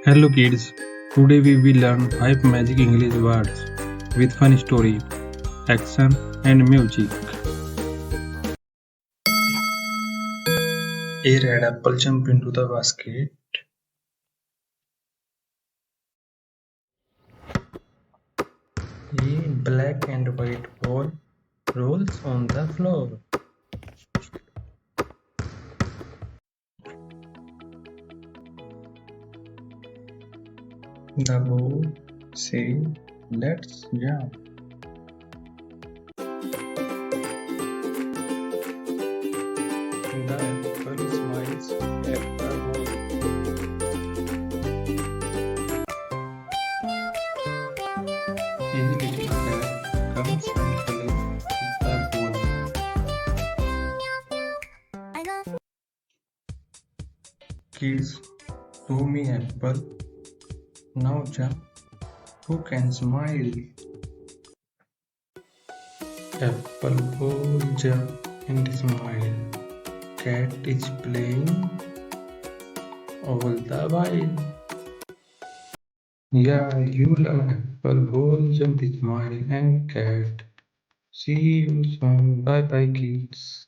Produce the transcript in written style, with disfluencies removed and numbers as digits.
Hello kids, today we will learn 5 magic English words with fun story, action and music. A red apple jumped into the basket. A black and white ball rolls on the floor. The ball said, "Let's jump." The apple smiles at the ball. A little crab comes and plays with the ball. Kids, show me apple. Now jump. Who can smile? Apple ball jump and smile. Cat is playing all the while. Yeah, you love apple ball jump, smile and cat. See you soon. Bye bye, kids.